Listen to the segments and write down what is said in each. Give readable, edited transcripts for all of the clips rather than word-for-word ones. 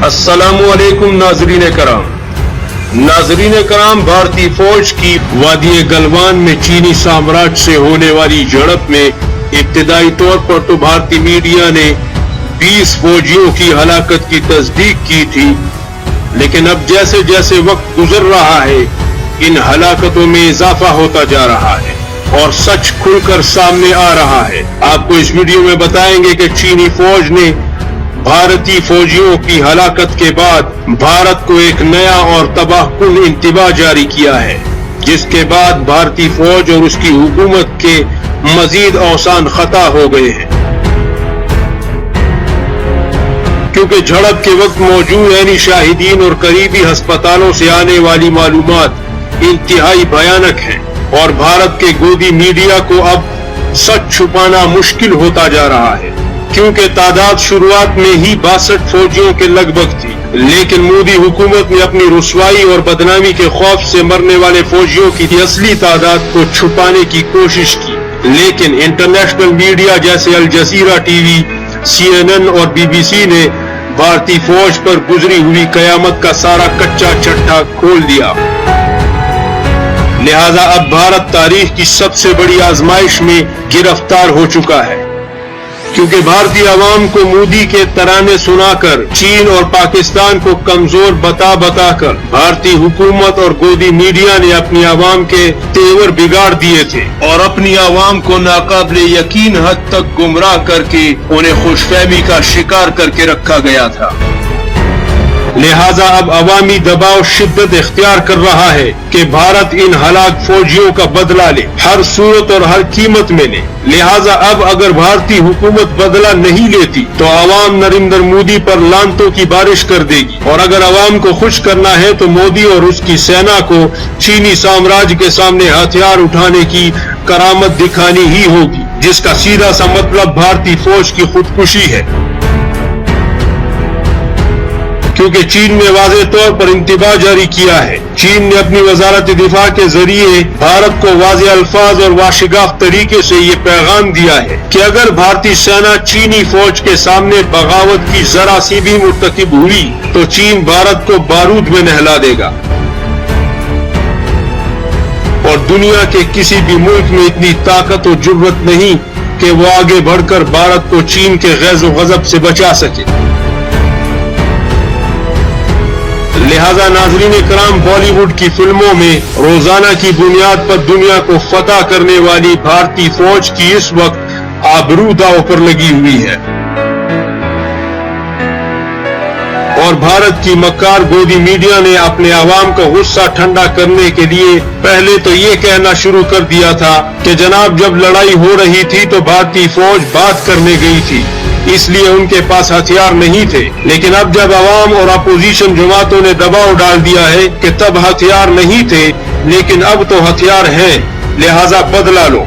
अस्सलामुअलैकुम नाजरीन कराम, भारतीय फौज की वादी गलवान में चीनी साम्राज्य से होने वाली झड़प में इब्तिदाई तौर पर तो भारतीय मीडिया ने 20 फौजियों की हलाकत की तस्दीक की थी, लेकिन अब जैसे जैसे वक्त गुजर रहा है इन हलाकतों में इजाफा होता जा रहा है और सच खुलकर सामने आ रहा है। आपको इस वीडियो में बताएंगे कि चीनी फौज ने भारतीय फौजियों की हलाकत के बाद भारत को एक नया और तबाहकुन इंतबा जारी किया है, जिसके बाद भारतीय फौज और उसकी हुकूमत के मजीद औसान खता हो गए हैं, क्योंकि झड़प के वक्त मौजूद यानी शाहिदीन और करीबी अस्पतालों से आने वाली मालूमात इंतहाई भयानक हैं और भारत के गोदी मीडिया को अब सच छुपाना मुश्किल होता जा रहा है, क्योंकि तादाद शुरुआत में ही 62 फौजियों के लगभग थी, लेकिन मोदी हुकूमत ने अपनी रुसवाई और बदनामी के खौफ से मरने वाले फौजियों की असली तादाद को छुपाने की कोशिश की। लेकिन इंटरनेशनल मीडिया जैसे अल जजीरा टीवी, CNN और BBC ने भारतीय फौज पर गुजरी हुई कयामत का सारा कच्चा चट्टा खोल दिया। लिहाजा अब भारत तारीख की सबसे बड़ी आजमाइश में गिरफ्तार हो चुका है, क्योंकि भारतीय आवाम को मोदी के तराने सुनाकर चीन और पाकिस्तान को कमजोर बता कर भारतीय हुकूमत और गोदी मीडिया ने अपनी आवाम के तेवर बिगाड़ दिए थे और अपनी आवाम को नाकाबिले यकीन हद तक गुमराह करके उन्हें खुशफहमी का शिकार करके रखा गया था। लिहाजा अब अवामी दबाव शिद्दत इख्तियार कर रहा है कि भारत इन हलाक फौजियों का बदला ले, हर सूरत और हर कीमत में ले। लिहाजा अब अगर भारतीय हुकूमत बदला नहीं लेती तो अवाम नरेंद्र मोदी पर लानतों की बारिश कर देगी, और अगर अवाम को खुश करना है तो मोदी और उसकी सेना को चीनी साम्राज्य के सामने हथियार उठाने की करामत दिखानी ही होगी, जिसका सीधा सा मतलब भारतीय फौज की खुदकुशी है, क्योंकि चीन ने वाज़ेह तौर पर इंतबा जारी किया है। चीन ने अपनी वजारत दिफा के जरिए भारत को वाज़ेह अल्फाज और वाशिगाफ तरीके से ये पैगाम दिया है कि अगर भारतीय सेना चीनी फौज के सामने बगावत की जरा सी भी मुर्तकिब हुई तो चीन भारत को बारूद में नहला देगा, और दुनिया के किसी भी मुल्क में इतनी ताकत और जुर्रत नहीं कि वो आगे बढ़कर भारत को चीन के गैज़ो गज़ब से बचा सके। लिहाजा नाज़रीन कराम, बॉलीवुड की फिल्मों में रोजाना की बुनियाद पर दुनिया को फतह करने वाली भारतीय फौज की इस वक्त आबरू दांव पर लगी हुई है, और भारत की मक्कार गोदी मीडिया ने अपने आवाम का गुस्सा ठंडा करने के लिए पहले तो ये कहना शुरू कर दिया था कि जनाब जब लड़ाई हो रही थी तो भारतीय फौज बात करने गई थी, इसलिए उनके पास हथियार नहीं थे। लेकिन अब जब अवाम और अपोजिशन जमातों ने दबाव डाल दिया है कि तब हथियार नहीं थे लेकिन अब तो हथियार हैं, लिहाजा बदला लो,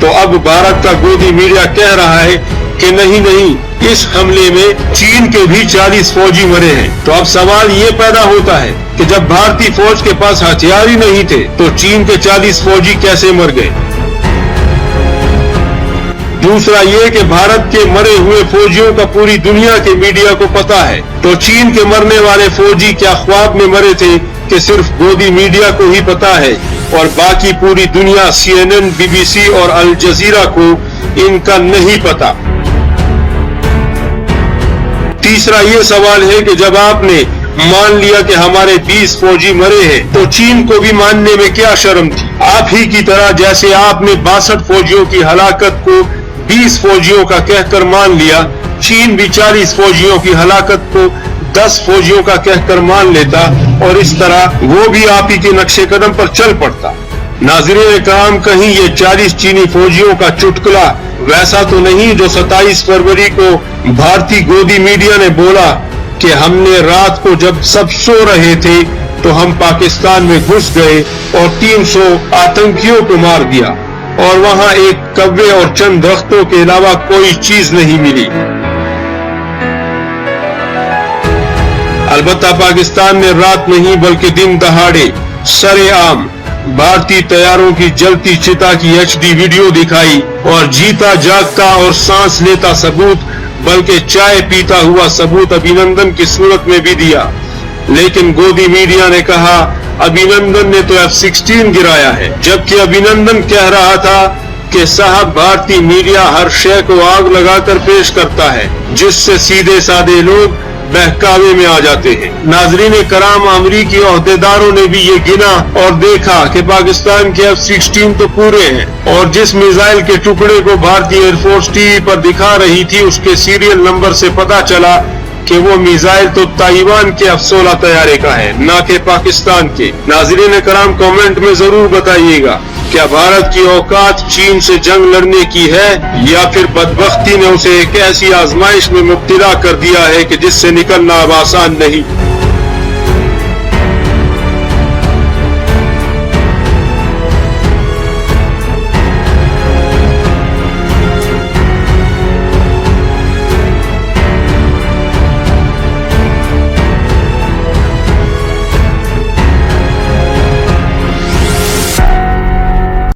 तो अब भारत का गोदी मीडिया कह रहा है कि नहीं, इस हमले में चीन के भी 40 फौजी मरे हैं। तो अब सवाल ये पैदा होता है कि जब भारतीय फौज के पास हथियार ही नहीं थे तो चीन के 40 फौजी कैसे मर गए। दूसरा ये कि भारत के मरे हुए फौजियों का पूरी दुनिया के मीडिया को पता है, तो चीन के मरने वाले फौजी क्या ख्वाब में मरे थे कि सिर्फ गोदी मीडिया को ही पता है और बाकी पूरी दुनिया CNN, BBC और अल जजीरा को इनका नहीं पता। तीसरा ये सवाल है कि जब आपने मान लिया कि हमारे 20 फौजी मरे हैं तो चीन को भी मानने में क्या शर्म थी। आप ही की तरह जैसे आपने 62 फौजियों की हलाकत को 20 फौजियों का कहकर मान लिया, चीन भी 40 फौजियों की हलाकत को 10 फौजियों का कहकर मान लेता और इस तरह वो भी आप ही के नक्शे कदम पर चल पड़ता। नाज़रीन कराम, कहीं ये 40 चीनी फौजियों का चुटकुला वैसा तो नहीं जो 27 फरवरी को भारतीय गोदी मीडिया ने बोला कि हमने रात को जब सब सो रहे थे तो हम पाकिस्तान में घुस गए और 300 आतंकियों को मार दिया और वहां एक कव्वे और चंद दरख्तों के अलावा कोई चीज नहीं मिली। अलबत्ता पाकिस्तान ने रात नहीं बल्कि दिन दहाड़े सरेआम भारतीय तैयारों की जलती चिता की HD वीडियो दिखाई और जीता जागता और सांस लेता सबूत बल्कि चाय पीता हुआ सबूत अभिनंदन की सूरत में भी दिया। लेकिन गोदी मीडिया ने कहा अभिनंदन ने तो F-16 गिराया है, जबकि अभिनंदन कह रहा था कि साहब भारतीय मीडिया हर शय को आग लगाकर पेश करता है, जिससे सीधे साधे लोग बहकावे में आ जाते हैं। नाजरीन कराम, अमरीकी ओहदेदारों ने भी ये गिना और देखा कि पाकिस्तान के F-16 तो पूरे हैं, और जिस मिसाइल के टुकड़े को भारतीय एयरफोर्स टीवी पर दिखा रही थी उसके सीरियल नंबर से पता चला कि वो मिसाइल तो ताइवान के F-16 तैयारे का है, ना कि पाकिस्तान के। नाजरीन कराम, कमेंट में जरूर बताइएगा, क्या भारत की औकात चीन से जंग लड़ने की है, या फिर बदबख्ती ने उसे एक ऐसी आजमाइश में मुब्तला कर दिया है कि जिससे निकलना अब आसान नहीं।